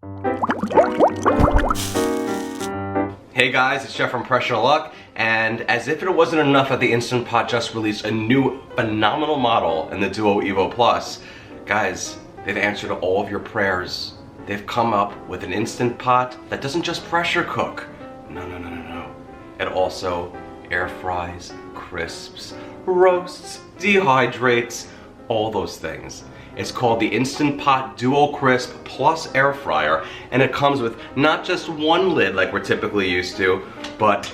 Hey guys, it's Jeff from Pressure Luck, and as if it wasn't enough that the Instant Pot just released a new phenomenal model in the Duo Evo Plus, guys, they've answered all of your prayers. They've come up with an Instant Pot that doesn't just pressure cook. No. It also air fries, crisps, roasts, dehydrates, all those things. It's called the Instant Pot Duo Crisp Plus Air Fryer, and it comes with not just one lid like we're typically used to, but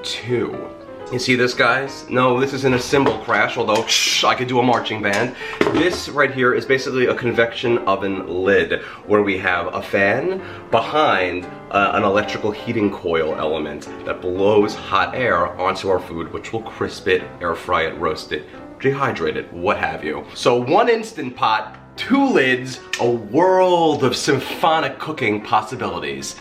two. You see this, guys? No, this isn't a cymbal crash, although I could do a marching band. This right here is basically a convection oven lid where we have a fan behind an electrical heating coil element that blows hot air onto our food, which will crisp it, air fry it, roast it, dehydrate it, what have you. So one Instant Pot, two lids, a world of symphonic cooking possibilities.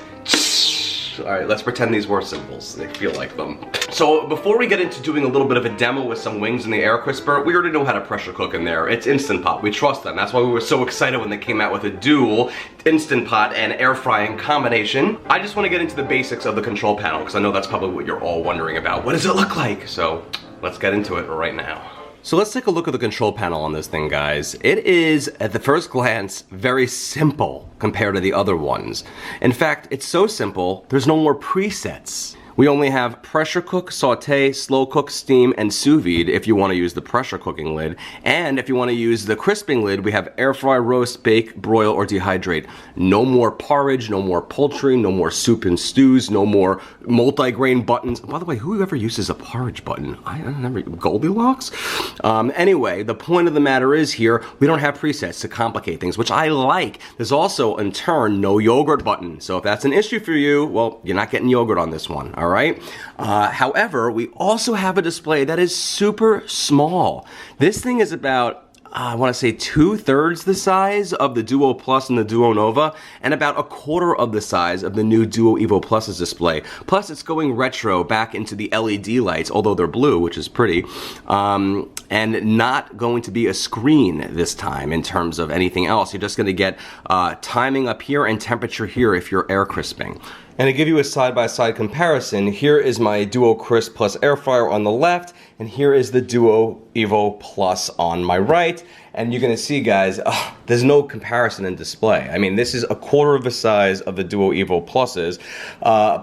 Alright, let's pretend these were cymbals. They feel like them. So before we get into doing a little bit of a demo with some wings in the air crisper, we already know how to pressure cook in there. It's Instant Pot. We trust them. That's why we were so excited when they came out with a dual Instant Pot and air frying combination. I just want to get into the basics of the control panel because I know that's probably what you're all wondering about. What does it look like? So let's get into it right now. So let's take a look at the control panel on this thing, guys. It is, at the first glance, very simple compared to the other ones. In fact, it's so simple, there's no more presets. We only have pressure cook, saute, slow cook, steam, and sous vide if you want to use the pressure cooking lid. And if you want to use the crisping lid, we have air fry, roast, bake, broil, or dehydrate. No more porridge, no more poultry, no more soup and stews, no more multi-grain buttons. By the way, who ever uses a porridge button? I never, Goldilocks? Anyway, the point of the matter is here, we don't have presets to complicate things, which I like. There's also, in turn, no yogurt button. So if that's an issue for you, well, you're not getting yogurt on this one, all right? However, we also have a display that is super small. This thing is about, I want to say 2/3 the size of the Duo Plus and the Duo Nova, and about 1/4 of the size of the new Duo Evo Plus's display. Plus, it's going retro back into the LED lights, although they're blue, which is pretty, and not going to be a screen this time in terms of anything else. You're just going to get timing up here and temperature here if you're air crisping. And to give you a side-by-side comparison, here is my Duo Crisp Plus Air Fryer on the left, and here is the Duo Evo Plus on my right. And you're gonna see, guys, there's no comparison in display. I mean, this is 1/4 of the size of the Duo Evo Pluses.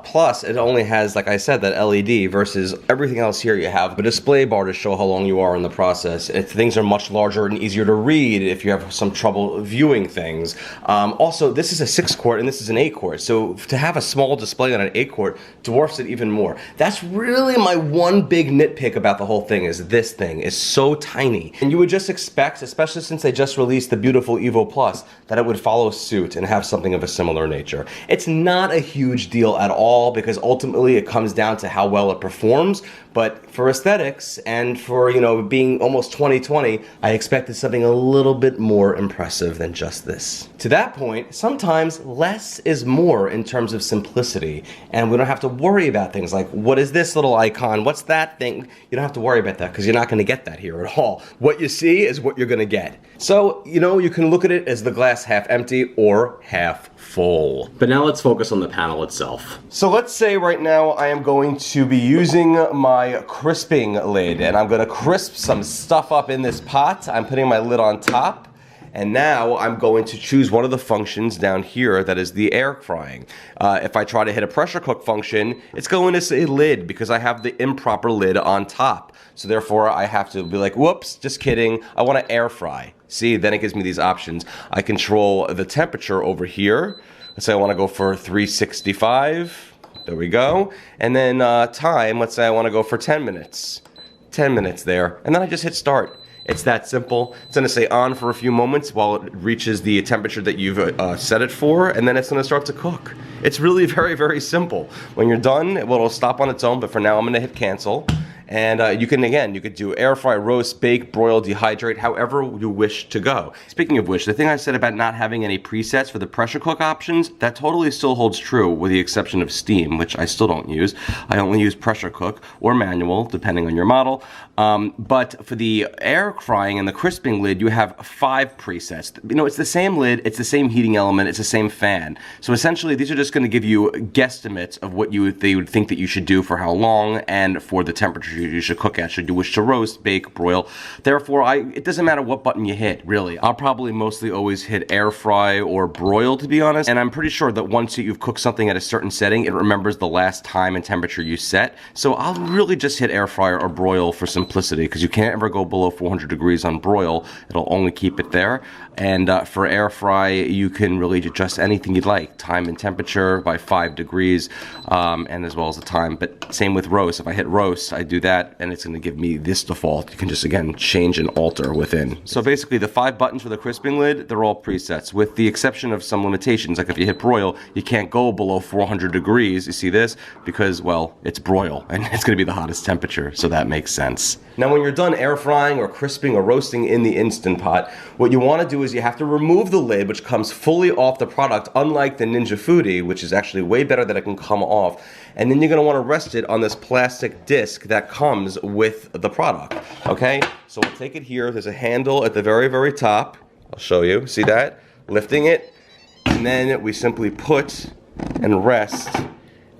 Plus, it only has, like I said, that LED versus everything else here. You have a display bar to show how long you are in the process. Things are much larger and easier to read if you have some trouble viewing things. Also, this is a 6-quart and this is an 8-quart. So to have a small display on an 8-quart dwarfs it even more. That's really my one big nitpick about the whole thing, is this thing is so tiny. And you would just expect, especially since they just released the beautiful Evo Plus, that it would follow suit and have something of a similar nature. It's not a huge deal at all because ultimately it comes down to how well it performs, but for aesthetics and for, you know, being almost 2020, I expected something a little bit more impressive than just this. To that point, sometimes less is more in terms of simplicity, and we don't have to worry about things like, what is this little icon? What's that thing? You don't have to worry about that because you're not going to get that here at all. What you see is what you're going to get. So, you know, you can look at it as the glass half empty or half full. But now let's focus on the panel itself. So let's say right now I am going to be using my crisping lid, and I'm going to crisp some stuff up in this pot. I'm putting my lid on top. And now I'm going to choose one of the functions down here that is the air frying. If I try to hit a pressure cook function, it's going to say lid because I have the improper lid on top. So therefore I have to be like, whoops, just kidding, I want to air fry. See, then it gives me these options. I control the temperature over here. Let's say I want to go for 365. There we go. And then time, let's say I want to go for 10 minutes. 10 minutes there. And then I just hit start. It's that simple. It's gonna stay on for a few moments while it reaches the temperature that you've set it for, and then it's gonna start to cook. It's really very, very simple. When you're done, it'll stop on its own, but for now I'm gonna hit cancel. And you could do air fry, roast, bake, broil, dehydrate, however you wish to go. Speaking of which, the thing I said about not having any presets for the pressure cook options, that totally still holds true with the exception of steam, which I still don't use. I only use pressure cook or manual, depending on your model. But for the air frying and the crisping lid, you have 5 presets. You know, it's the same lid, it's the same heating element, it's the same fan. So essentially, these are just going to give you guesstimates of what they would think that you should do for how long and for the temperature you should cook at, should you wish to roast, bake, broil. Therefore, it doesn't matter what button you hit, really. I'll probably mostly always hit air fry or broil, to be honest, and I'm pretty sure that once you've cooked something at a certain setting, it remembers the last time and temperature you set. So I'll really just hit air fryer or broil for simplicity, because you can't ever go below 400 degrees on broil. It'll only keep it there. And for air fry, you can really adjust anything you'd like, time and temperature by 5 degrees, and as well as the time. But same with roast. If I hit roast, I do that, and it's going to give me this default. You can just, again, change and alter within. So basically, the 5 buttons for the crisping lid, they're all presets, with the exception of some limitations. Like if you hit broil, you can't go below 400 degrees. You see this? Because, well, it's broil, and it's going to be the hottest temperature, so that makes sense. Now, when you're done air frying or crisping or roasting in the Instant Pot, what you want to do is you have to remove the lid, which comes fully off the product, unlike the Ninja Foodi, which is actually way better that it can come off. And then you're going to want to rest it on this plastic disc that comes with the product. Okay? So we'll take it here. There's a handle at the very, very top. I'll show you. See that? Lifting it. And then we simply put and rest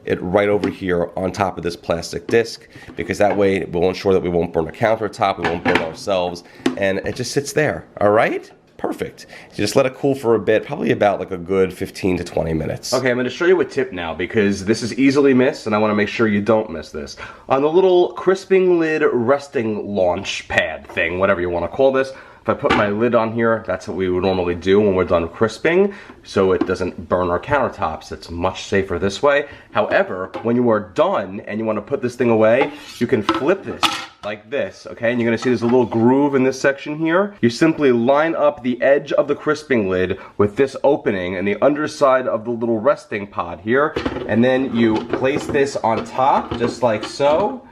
it right over here on top of this plastic disc, because that way we'll ensure that we won't burn a countertop, we won't burn ourselves, and it just sits there. All right? Perfect. You just let it cool for a bit, probably about like a good 15 to 20 minutes. Okay, I'm going to show you a tip now, because this is easily missed, and I want to make sure you don't miss this. On the little crisping lid resting launch pad thing, whatever you want to call this, if I put my lid on here, that's what we would normally do when we're done crisping, so it doesn't burn our countertops. It's much safer this way. However, when you are done and you want to put this thing away, you can flip this like this, okay? And you're gonna see there's a little groove in this section here. You simply line up the edge of the crisping lid with this opening and the underside of the little resting pod here, and then you place this on top, just like so,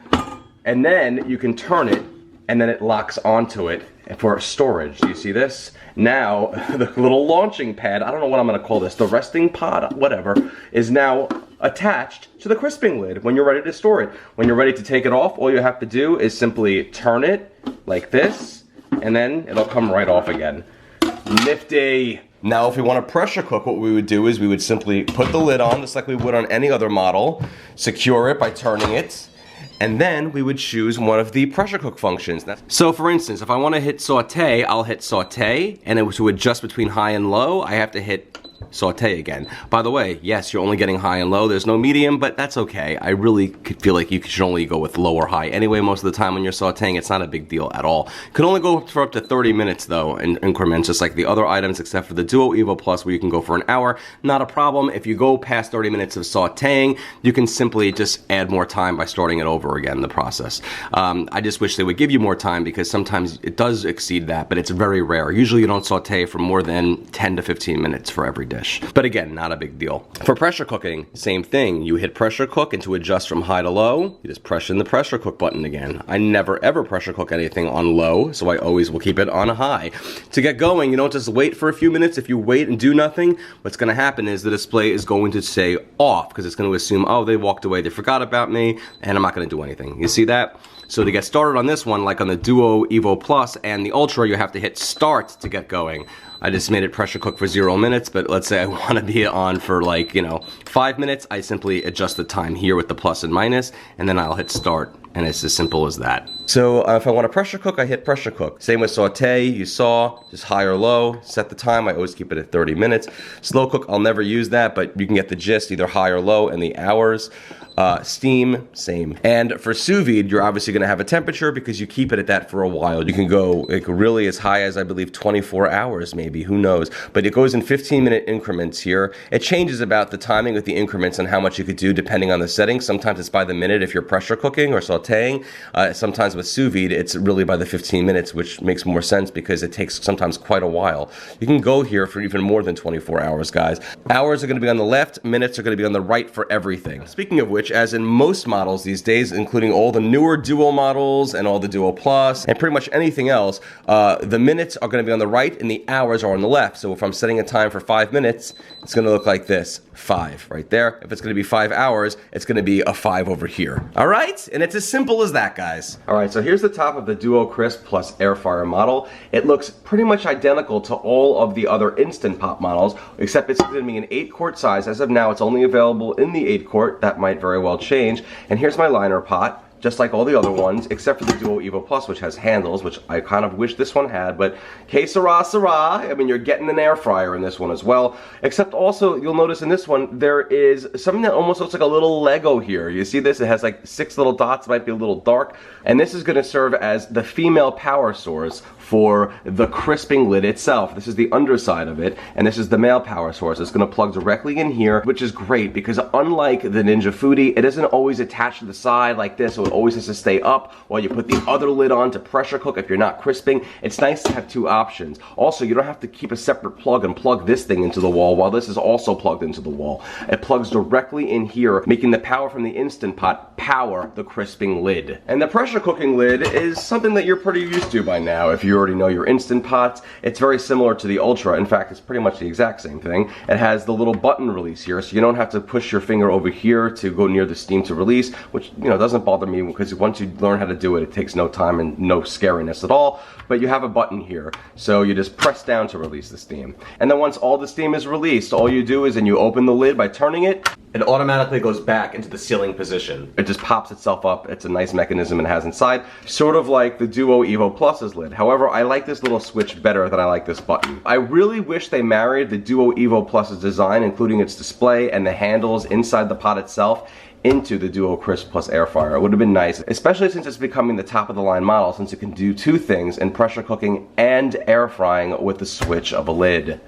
and then you can turn it, and then it locks onto it for storage. Do you see this? Now, the little launching pad, I don't know what I'm gonna call this, the resting pod, whatever, is now attached to the crisping lid when you're ready to store it. When you're ready to take it off, all you have to do is simply turn it like this, and then it'll come right off again. Nifty. Now, if we want to pressure cook, what we would do is we would simply put the lid on, just like we would on any other model, secure it by turning it, and then we would choose one of the pressure cook functions. So for instance, if I want to hit saute, I'll hit saute, and to adjust between high and low, I have to hit saute again. By the way, yes, you're only getting high and low. There's no medium, but that's okay. I really feel like you should only go with low or high. Anyway, most of the time when you're sauteing, it's not a big deal at all. Could only go for up to 30 minutes though in increments, just like the other items, except for the Duo Evo Plus, where you can go for an hour. Not a problem. If you go past 30 minutes of sauteing, you can simply just add more time by starting it over again, the process. I just wish they would give you more time, because sometimes it does exceed that, but it's very rare. Usually you don't saute for more than 10 to 15 minutes for every dish. But again, not a big deal. For pressure cooking, same thing. You hit pressure cook, and to adjust from high to low, you just press in the pressure cook button again. I never ever pressure cook anything on low, so I always will keep it on a high. To get going, you don't just wait for a few minutes. If you wait and do nothing, what's going to happen is the display is going to say off, because it's going to assume, oh, they walked away, they forgot about me, and I'm not going to do anything. You see that? So to get started on this one, like on the Duo Evo Plus and the Ultra, you have to hit start to get going. I just made it pressure cook for 0 minutes, but let's say I want to be on for 5 minutes. I simply adjust the time here with the plus and minus, and then I'll hit start, and it's as simple as that. So if I want to pressure cook, I hit pressure cook. Same with saute, you saw, just high or low, set the time. I always keep it at 30 minutes. Slow cook, I'll never use that, but you can get the gist, either high or low, and the hours. Steam, same. And for sous vide, you're obviously going to have a temperature, because you keep it at that for a while. You can go really as high as, I believe, 24 hours maybe, who knows. But it goes in 15-minute increments here. It changes about the timing with the increments and how much you could do depending on the settings. Sometimes it's by the minute if you're pressure cooking or sauteing. Sometimes with sous vide, it's really by the 15 minutes, which makes more sense because it takes sometimes quite a while. You can go here for even more than 24 hours, guys. Hours are going to be on the left, minutes are going to be on the right for everything. Speaking of which, which as in most models these days, including all the newer Duo models and all the Duo Plus and pretty much anything else, the minutes are going to be on the right and the hours are on the left. So if I'm setting a time for 5 minutes, it's going to look like this, 5 right there. If it's going to be 5 hours, it's going to be a 5 over here. All right? And it's as simple as that, guys. All right, so here's the top of the Duo Crisp Plus Air Fryer model. It looks pretty much identical to all of the other Instant Pot models, except it's going to be an 8-quart size. As of now, it's only available in the 8-quart. That might very well change. And here's my liner pot, just like all the other ones, except for the Duo Evo Plus, which has handles, which I kind of wish this one had, but que sera, sera. I mean, you're getting an air fryer in this one as well, except also, you'll notice in this one, there is something that almost looks like a little Lego here. You see this? It has like 6 little dots, might be a little dark, and this is going to serve as the female power source for the crisping lid itself. This is the underside of it, and this is the male power source. It's going to plug directly in here, which is great because unlike the Ninja Foodi, it isn't always attached to the side like this, so it always has to stay up while you put the other lid on to pressure cook if you're not crisping. It's nice to have 2 options. Also, you don't have to keep a separate plug and plug this thing into the wall while this is also plugged into the wall. It plugs directly in here, making the power from the Instant Pot power the crisping lid. And the pressure cooking lid is something that you're pretty used to by now. If you already know your Instant Pots, it's very similar to the Ultra. In fact, it's pretty much the exact same thing. It has the little button release here, so you don't have to push your finger over here to go near the steam to release, which, you know, doesn't bother me because once you learn how to do it, it takes no time and no scariness at all. But you have a button here, so you just press down to release the steam. And then once all the steam is released, all you do is, and you open the lid by turning it, it automatically goes back into the sealing position. It just pops itself up. It's a nice mechanism it has inside, sort of like the Duo Evo Plus's lid. However, I like this little switch better than I like this button. I really wish they married the Duo Evo Plus's design, including its display and the handles inside the pot itself, into the Duo Crisp Plus Air Fryer. It would have been nice, especially since it's becoming the top of the line model, since it can do 2 things in pressure cooking and air frying with the switch of a lid.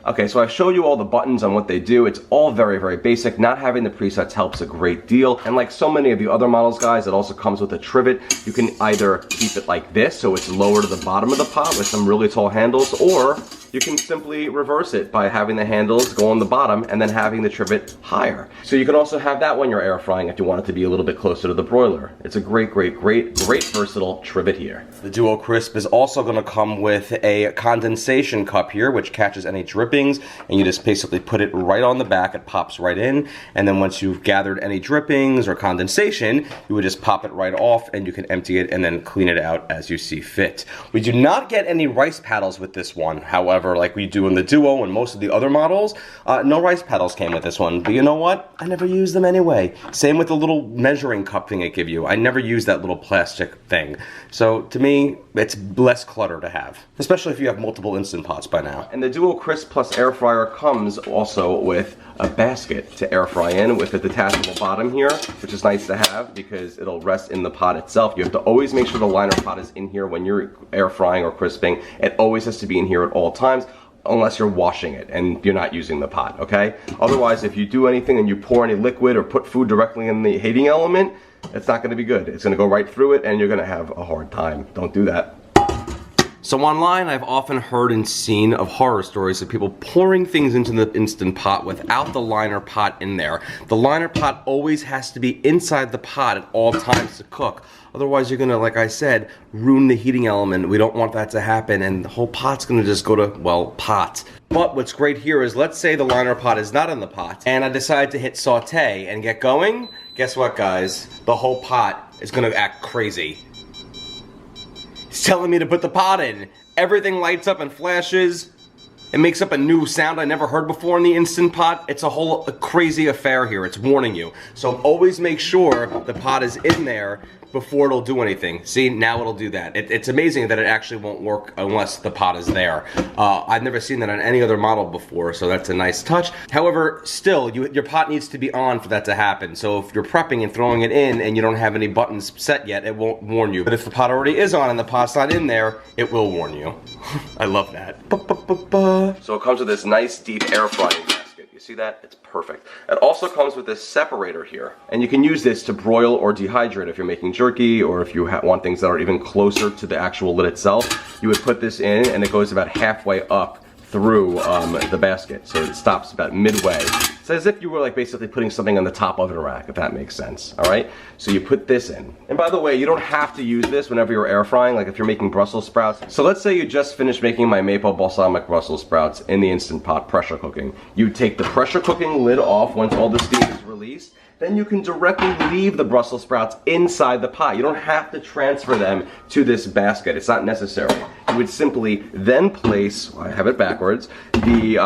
Okay, so I've showed you all the buttons on what they do. It's all very, very basic. Not having the presets helps a great deal. And like so many of the other models, guys, it also comes with a trivet. You can either keep it like this, so it's lower to the bottom of the pot with some really tall handles, or you can simply reverse it by having the handles go on the bottom and then having the trivet higher. So you can also have that when you're air frying if you want it to be a little bit closer to the broiler. It's a great, great, great, great versatile trivet here. The Duo Crisp is also going to come with a condensation cup here, which catches any drippings, and you just basically put it right on the back. It pops right in, and then once you've gathered any drippings or condensation, you would just pop it right off, and you can empty it and then clean it out as you see fit. We do not get any rice paddles with this one, however, like we do in the Duo and most of the other models. No rice paddles came with this one, but you know what? I never use them anyway. Same with the little measuring cup thing it give you. I never use that little plastic thing. So to me, it's less clutter to have, especially if you have multiple Instant Pots by now. And the Duo Crisp Plus Air Fryer comes also with a basket to air fry in with a detachable bottom here, which is nice to have because it'll rest in the pot itself. You have to always make sure the liner pot is in here when you're air frying or crisping. It always has to be in here at all times, unless you're washing it and you're not using the pot, okay? Otherwise, if you do anything and you pour any liquid or put food directly in the heating element, it's not gonna be good. It's gonna go right through it and you're gonna have a hard time. Don't do that. So online, I've often heard and seen of horror stories of people pouring things into the Instant Pot without the liner pot in there. The liner pot always has to be inside the pot at all times to cook. Otherwise, you're gonna, like I said, ruin the heating element. We don't want that to happen, and the whole pot's gonna just go to, well, pot. But what's great here is, let's say the liner pot is not in the pot, and I decide to hit saute and get going. Guess what, guys? The whole pot is gonna act crazy. It's telling me to put the pot in. Everything lights up and flashes. It makes up a new sound I never heard before in the Instant Pot. It's a whole crazy affair here. It's warning you. So always make sure the pot is in there before it'll do anything. See, now it'll do that. It's amazing that it actually won't work unless the pot is there. I've never seen that on any other model before, so that's a nice touch. However, still, your pot needs to be on for that to happen. So if you're prepping and throwing it in and you don't have any buttons set yet, it won't warn you. But if the pot already is on and the pot's not in there, it will warn you. I love that. So it comes with this nice deep air frying basket. You see that? It's perfect. It also comes with this separator here. And you can use this to broil or dehydrate if you're making jerky, or if you want things that are even closer to the actual lid itself. You would put this in and it goes about halfway up through the basket. So it stops about midway. It's as if you were like basically putting something on the top oven rack, if that makes sense, all right? So you put this in. And by the way, you don't have to use this whenever you're air frying, like if you're making Brussels sprouts. So let's say you just finished making my maple balsamic Brussels sprouts in the Instant Pot pressure cooking. You take the pressure cooking lid off once all the steam is released, then you can directly leave the Brussels sprouts inside the pot. You don't have to transfer them to this basket. It's not necessary. You would simply then place, I have it backwards, the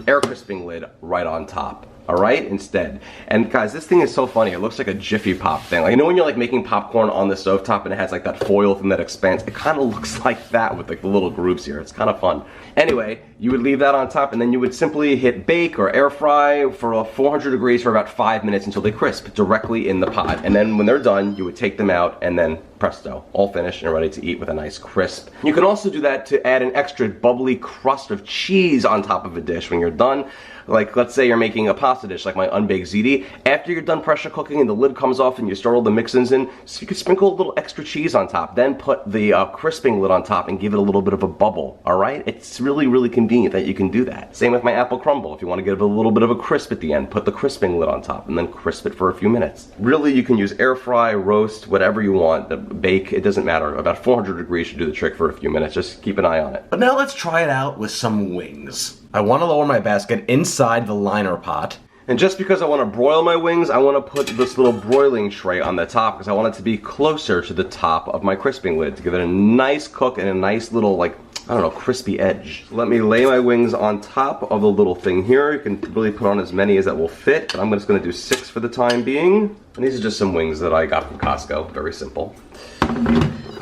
air crisping lid right on top. Alright, instead. And guys, this thing is so funny. It looks like a Jiffy Pop thing. Like, you know when you're like making popcorn on the stovetop and it has like that foil thing that expands? It kind of looks like that with like the little grooves here. It's kind of fun. Anyway, you would leave that on top and then you would simply hit bake or air fry for 400 degrees for about 5 minutes until they crisp directly in the pot. And then when they're done, you would take them out and then presto, all finished and ready to eat with a nice crisp. You can also do that to add an extra bubbly crust of cheese on top of a dish when you're done. Like, let's say you're making a pasta dish, like my unbaked ziti. After you're done pressure cooking and the lid comes off and you store all the mix-ins in, so you can sprinkle a little extra cheese on top. Then put the crisping lid on top and give it a little bit of a bubble, all right? It's really, really convenient that you can do that. Same with my apple crumble. If you want to give it a little bit of a crisp at the end, put the crisping lid on top and then crisp it for a few minutes. Really, you can use air fry, roast, whatever you want, bake, it doesn't matter. About 400 degrees should do the trick for a few minutes. Just keep an eye on it. But now let's try it out with some wings. I want to lower my basket inside the liner pot. And just because I want to broil my wings, I want to put this little broiling tray on the top because I want it to be closer to the top of my crisping lid to give it a nice cook and a nice little, like, I don't know, crispy edge. Let me lay my wings on top of the little thing here. You can really put on as many as that will fit, but I'm just going to do 6 for the time being. And these are just some wings that I got from Costco. Very simple.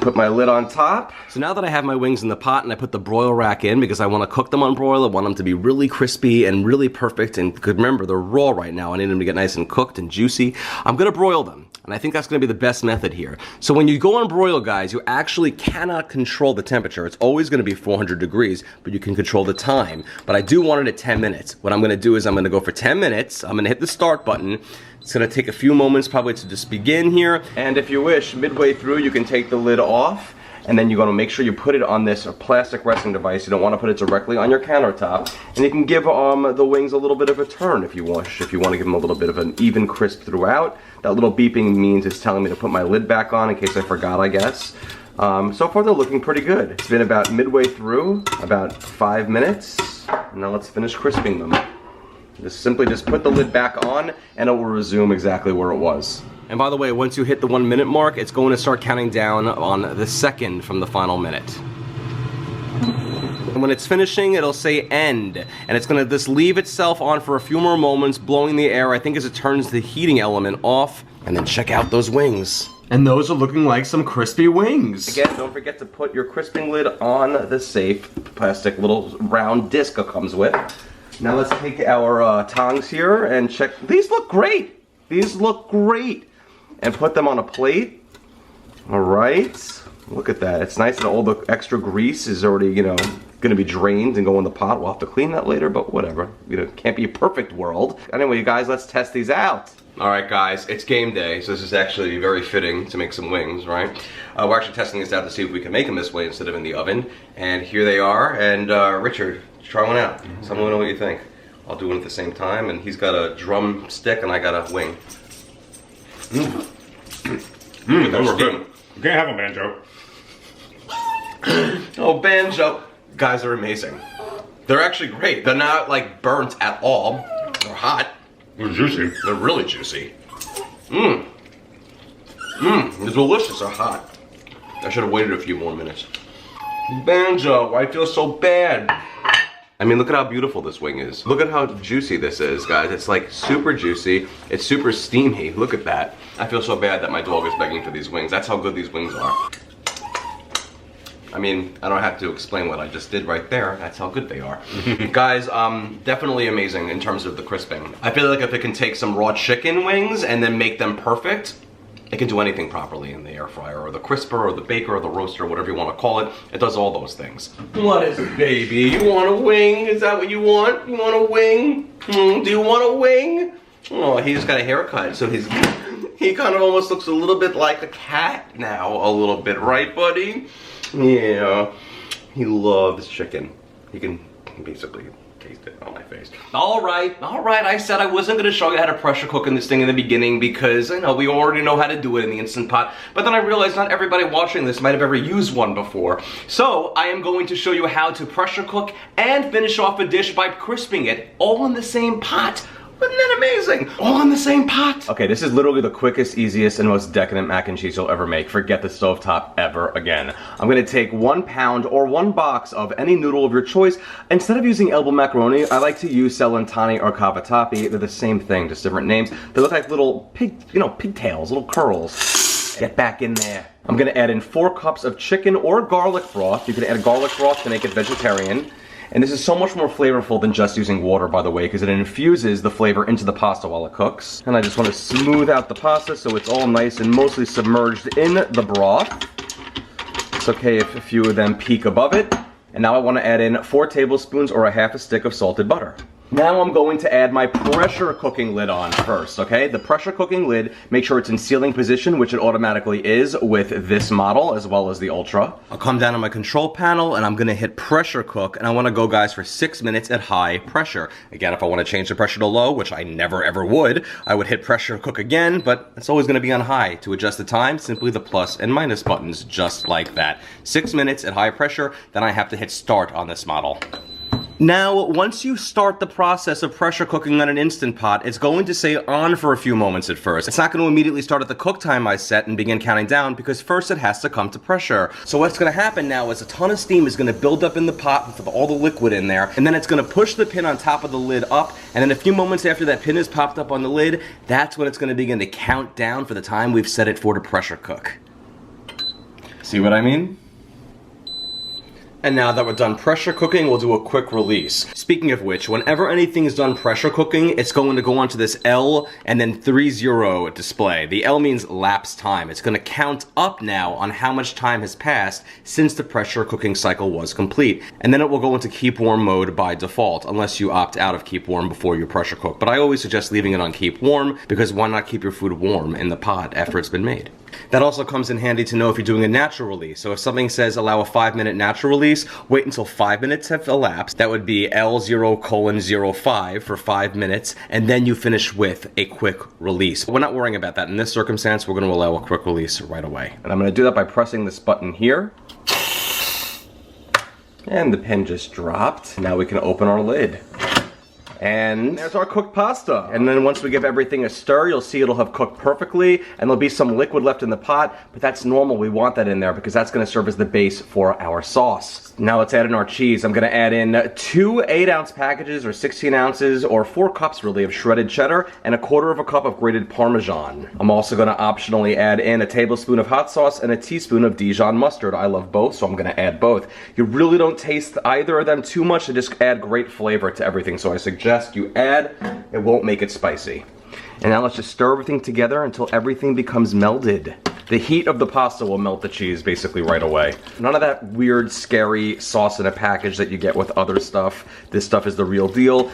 Put my lid on top. So now that I have my wings in the pot and I put the broil rack in because I want to cook them on broil, I want them to be really crispy and really perfect. And remember, they're raw right now. I need them to get nice and cooked and juicy. I'm gonna broil them. And I think that's gonna be the best method here. So when you go on broil, guys, you actually cannot control the temperature. It's always gonna be 400 degrees, but you can control the time. But I do want it at 10 minutes. What I'm gonna do is I'm gonna go for 10 minutes. I'm gonna hit the start button. It's gonna take a few moments probably to just begin here. And if you wish, midway through, you can take the lid off and then you're gonna make sure you put it on this plastic resting device. You don't wanna put it directly on your countertop. And you can give the wings a little bit of a turn if you wish, if you wanna give them a little bit of an even crisp throughout. That little beeping means it's telling me to put my lid back on in case I forgot, I guess. So far they're looking pretty good. It's been about midway through, about 5 minutes. Now let's finish crisping them. Simply put the lid back on and it will resume exactly where it was. And by the way, once you hit the 1 minute mark, it's going to start counting down on the second from the final minute. And when it's finishing, it'll say end. And it's gonna just leave itself on for a few more moments, blowing the air, I think, as it turns the heating element off. And then check out those wings. And those are looking like some crispy wings. Again, don't forget to put your crisping lid on the safe plastic little round disc it comes with. Now let's take our tongs here and check. These look great. These look great. And put them on a plate. All right. Look at that. It's nice that all the extra grease is already, you know, going to be drained and go in the pot. We'll have to clean that later, but whatever. You know, it can't be a perfect world. Anyway, you guys, let's test these out. All right, guys, it's game day, so this is actually very fitting to make some wings, right? We're actually testing this out to see if we can make them this way instead of in the oven. And here they are. And Richard, try one out. So let me know what you think. I'll do one at the same time, and he's got a drumstick and I got a wing. Those are good. You can't have a banjo. Oh, banjo. Guys are amazing. They're actually great. They're not like burnt at all. They're hot. They're juicy. They're really juicy. They're delicious. They're hot. I should have waited a few more minutes. Banjo, I feel so bad. I mean, look at how beautiful this wing is. Look at how juicy this is, guys. It's like super juicy. It's super steamy. Look at that. I feel so bad that my dog is begging for these wings. That's how good these wings are. I mean, I don't have to explain what I just did right there. That's how good they are. Guys, definitely amazing in terms of the crisping. I feel like if it can take some raw chicken wings and then make them perfect, it can do anything properly in the air fryer or the crisper or the baker or the roaster, whatever you want to call it. It does all those things. What is it, baby? You want a wing? Is that what you want? You want a wing? Do you want a wing? Oh, he just got a haircut, so he kind of almost looks a little bit like a cat now, a little bit, right, buddy? Yeah, he loves chicken. He can basically taste it on my face. All right. I said I wasn't going to show you how to pressure cook in this thing in the beginning because I know we already know how to do it in the Instant Pot. But then I realized not everybody watching this might have ever used one before. So I am going to show you how to pressure cook and finish off a dish by crisping it all in the same pot. Isn't that amazing? All in the same pot. Okay, this is literally the quickest, easiest, and most decadent mac and cheese you'll ever make. Forget the stovetop ever again. I'm gonna take 1 pound or 1 box of any noodle of your choice. Instead of using elbow macaroni, I like to use Celentani or Cavatappi. They're the same thing, just different names. They look like little pigtails, little curls. Get back in there. I'm gonna add in 4 cups of chicken or garlic broth. You can add garlic broth to make it vegetarian. And this is so much more flavorful than just using water, by the way, because it infuses the flavor into the pasta while it cooks. And I just want to smooth out the pasta so it's all nice and mostly submerged in the broth. It's okay if a few of them peek above it. And now I want to add in 4 tablespoons or a half a stick of salted butter. Now I'm going to add my pressure cooking lid on first, okay? The pressure cooking lid, make sure it's in sealing position, which it automatically is with this model as well as the Ultra. I'll come down on my control panel and I'm gonna hit pressure cook, and I wanna go, guys, for 6 minutes at high pressure. Again, if I wanna change the pressure to low, which I never ever would, I would hit pressure cook again, but it's always gonna be on high. To adjust the time, simply the plus and minus buttons, just like that. 6 minutes at high pressure, then I have to hit start on this model. Now, once you start the process of pressure cooking on an Instant Pot, it's going to say on for a few moments at first. It's not going to immediately start at the cook time I set and begin counting down because first it has to come to pressure. So what's going to happen now is a ton of steam is going to build up in the pot with all the liquid in there, and then it's going to push the pin on top of the lid up, and then a few moments after that pin is popped up on the lid, that's when it's going to begin to count down for the time we've set it for to pressure cook. See what I mean? And now that we're done pressure cooking, we'll do a quick release. Speaking of which, whenever anything is done pressure cooking, it's going to go onto this L and then 30 display. The L means lapse time. It's going to count up now on how much time has passed since the pressure cooking cycle was complete. And then it will go into keep warm mode by default, unless you opt out of keep warm before you pressure cook. But I always suggest leaving it on keep warm, because why not keep your food warm in the pot after it's been made? That also comes in handy to know if you're doing a natural release. So if something says allow a 5-minute natural release, wait until 5 minutes have elapsed. That would be L0:05 for 5 minutes, and then you finish with a quick release. We're not worrying about that. In this circumstance, we're going to allow a quick release right away. And I'm going to do that by pressing this button here. And the pin just dropped. Now we can open our lid. And there's our cooked pasta. And then once we give everything a stir, you'll see it'll have cooked perfectly, and there'll be some liquid left in the pot, but that's normal. We want that in there because that's gonna serve as the base for our sauce. Now let's add in our cheese. I'm gonna add in 2 8-ounce packages, or 16 ounces, or 4 cups really, of shredded cheddar, and 1/4 cup of grated Parmesan. I'm also gonna optionally add in a tablespoon of hot sauce and a teaspoon of Dijon mustard. I love both, so I'm gonna add both. You really don't taste either of them too much, they just add great flavor to everything, so I suggest you add, it won't make it spicy. And now let's just stir everything together until everything becomes melded. The heat of the pasta will melt the cheese basically right away. None of that weird, scary sauce in a package that you get with other stuff. This stuff is the real deal.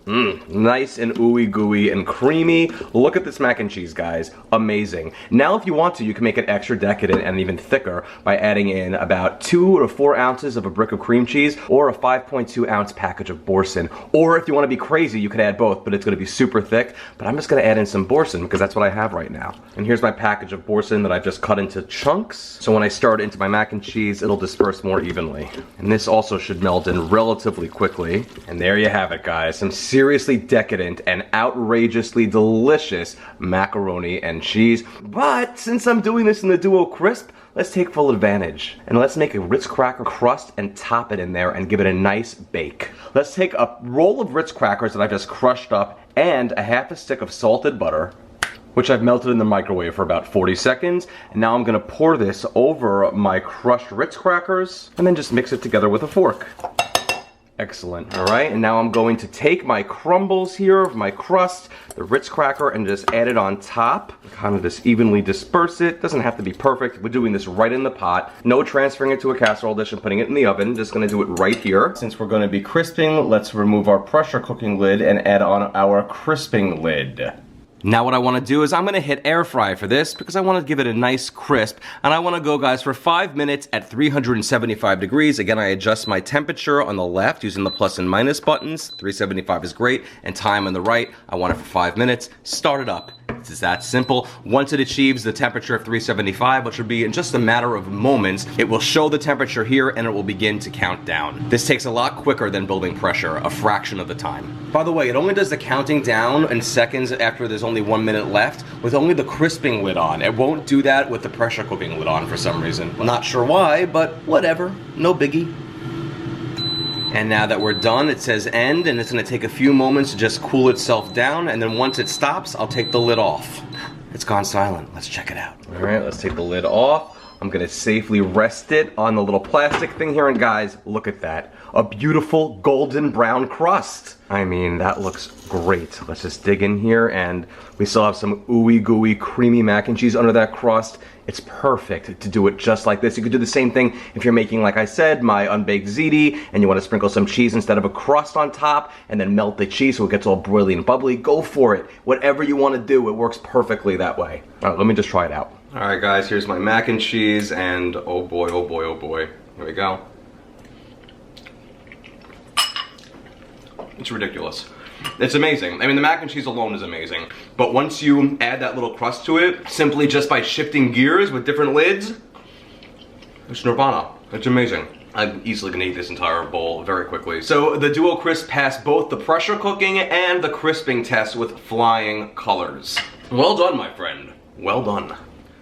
Nice and ooey gooey and creamy. Look at this mac and cheese, guys. Amazing. Now if you want to, you can make it extra decadent and even thicker by adding in about 2 to 4 ounces of a brick of cream cheese, or a 5.2 ounce package of Boursin. Or if you want to be crazy, you could add both, but it's going to be super thick. But I'm just going to add in some Boursin because that's what I have right now. And here's my package of Boursin that I've just cut into chunks. So when I stir it into my mac and cheese, it'll disperse more evenly. And this also should melt in relatively quickly. And there you have it, guys. Some seriously decadent and outrageously delicious macaroni and cheese. But since I'm doing this in the Duo Crisp, let's take full advantage. And let's make a Ritz cracker crust and top it in there and give it a nice bake. Let's take a roll of Ritz crackers that I've just crushed up and a half a stick of salted butter, which I've melted in the microwave for about 40 seconds. And now I'm gonna pour this over my crushed Ritz crackers and then just mix it together with a fork. Excellent, all right, and now I'm going to take my crumbles here of my crust, the Ritz cracker, and just add it on top. Kind of just evenly disperse it. Doesn't have to be perfect. We're doing this right in the pot. No transferring it to a casserole dish and putting it in the oven. Just gonna do it right here. Since we're gonna be crisping, let's remove our pressure cooking lid and add on our crisping lid. Now what I want to do is I'm going to hit air fry for this because I want to give it a nice crisp, and I want to go, guys, for 5 minutes at 375 degrees. Again, I adjust my temperature on the left using the plus and minus buttons. 375 is great, and time on the right, I want it for 5 minutes. Start it up. It's that simple. Once it achieves the temperature of 375, which will be in just a matter of moments, it will show the temperature here and it will begin to count down. This takes a lot quicker than building pressure, a fraction of the time. By the way, it only does the counting down in seconds after there's only 1 minute left with only the crisping lid on. It won't do that with the pressure cooking lid on for some reason. I'm not sure why, but whatever, no biggie. And now that we're done, it says end, and it's gonna take a few moments to just cool itself down, and then once it stops, I'll take the lid off. It's gone silent. Let's check it out. All right, let's take the lid off. I'm gonna safely rest it on the little plastic thing here, and guys, look at that. A beautiful golden brown crust. I mean, that looks great. Let's just dig in here, and we still have some ooey gooey creamy mac and cheese under that crust. It's perfect to do it just like this. You could do the same thing if you're making, like I said, my unbaked ziti, and you want to sprinkle some cheese instead of a crust on top, and then melt the cheese so it gets all broily and bubbly. Go for it. Whatever you want to do, it works perfectly that way. All right, let me just try it out. All right, guys, here's my mac and cheese, and oh boy, oh boy, oh boy. Here we go. It's ridiculous. It's amazing. I mean, the mac and cheese alone is amazing. But once you add that little crust to it, simply just by shifting gears with different lids, it's nirvana. It's amazing. I'm easily gonna eat this entire bowl very quickly. So the Duo Crisp passed both the pressure cooking and the crisping test with flying colors. Well done, my friend. Well done.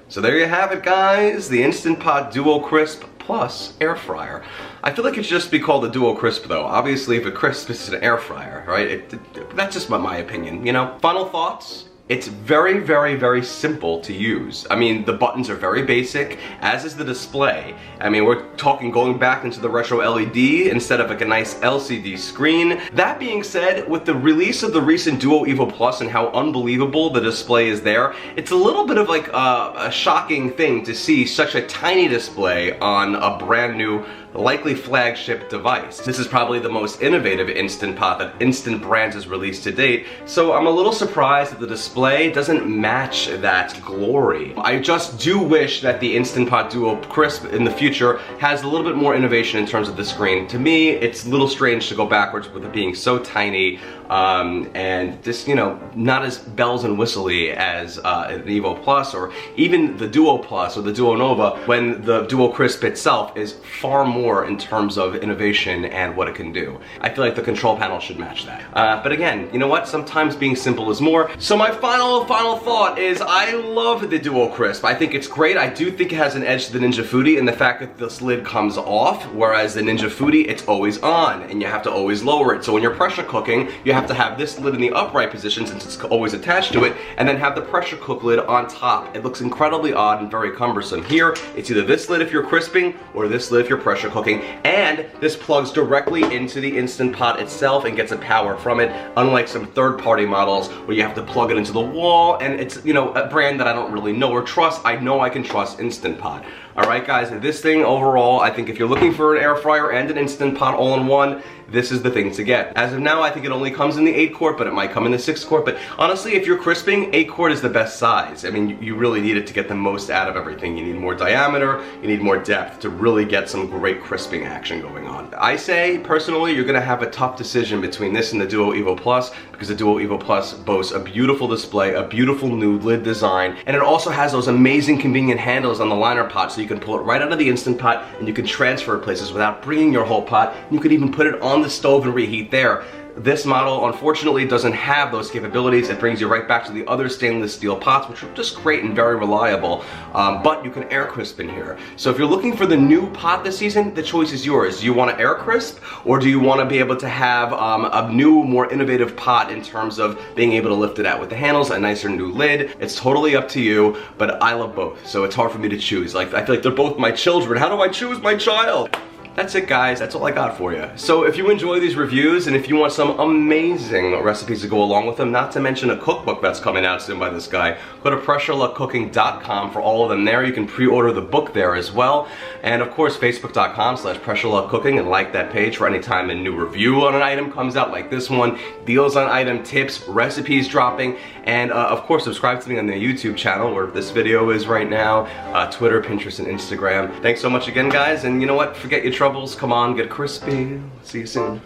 So there you have it, guys. The Instant Pot Duo Crisp plus air fryer. I feel like it should just be called a Duo Crisp though. Obviously if a crisp is an air fryer, right? That's just my opinion, you know? Final thoughts? It's very, very, very simple to use. I mean, the buttons are very basic, as is the display. I mean, we're talking going back into the retro LED instead of like a nice LCD screen. That being said, with the release of the recent Duo Evo Plus and how unbelievable the display is there, it's a little bit of like a shocking thing to see such a tiny display on a brand new, likely flagship device. This is probably the most innovative Instant Pot that Instant Brands has released to date, so I'm a little surprised that the display doesn't match that glory. I just do wish that the Instant Pot Duo Crisp in the future has a little bit more innovation in terms of the screen. To me, it's a little strange to go backwards with it being so tiny and just, you know, not as bells and whistly as an Evo Plus or even the Duo Plus or the Duo Nova, when the Duo Crisp itself is far more in terms of innovation and what it can do. I feel like the control panel should match that. But again, you know what? Sometimes being simple is more. So my final thought is I love the Duo Crisp. I think it's great. I do think it has an edge to the Ninja Foodi in the fact that this lid comes off, whereas the Ninja Foodi, it's always on and you have to always lower it. So when you're pressure cooking, you have to have this lid in the upright position since it's always attached to it, and then have the pressure cook lid on top. It looks incredibly odd and very cumbersome. Here, it's either this lid if you're crisping or this lid if you're pressure cooking, and this plugs directly into the Instant Pot itself and gets a power from it, unlike some third-party models where you have to plug it into the wall, and it's, you know, a brand that I don't really know or trust. I know I can trust Instant Pot. Alright guys, this thing overall, I think if you're looking for an air fryer and an Instant Pot all in one, this is the thing to get. As of now, I think it only comes in the 8-quart, but it might come in the 6-quart. But honestly, if you're crisping, 8-quart is the best size. I mean, you really need it to get the most out of everything. You need more diameter, you need more depth to really get some great crisping action going on. I say, personally, you're gonna have a tough decision between this and the Duo Evo Plus, because the Duo Evo Plus boasts a beautiful display, a beautiful new lid design, and it also has those amazing convenient handles on the liner pot, so you can pull it right out of the Instant Pot and you can transfer it places without bringing your whole pot. You could even put it on the stove and reheat there. This model, unfortunately, doesn't have those capabilities. It brings you right back to the other stainless steel pots, which are just great and very reliable, but you can air crisp in here. So if you're looking for the new pot this season, the choice is yours. Do you want to air crisp, or do you want to be able to have a new, more innovative pot in terms of being able to lift it out with the handles, a nicer new lid? It's totally up to you, but I love both, so it's hard for me to choose. Like, I feel like they're both my children. How do I choose my child? That's it, guys. That's all I got for you. So if you enjoy these reviews and if you want some amazing recipes to go along with them, not to mention a cookbook that's coming out soon by this guy, go to PressureLuckCooking.com for all of them there. You can pre-order the book there as well. And of course, Facebook.com/PressureLuckCooking, and like that page for any time a new review on an item comes out like this one, deals on item, tips, recipes dropping, and of course, subscribe to me on the YouTube channel where this video is right now, Twitter, Pinterest, and Instagram. Thanks so much again, guys, and you know what? Forget your troubles. Come on, get crispy. See you soon.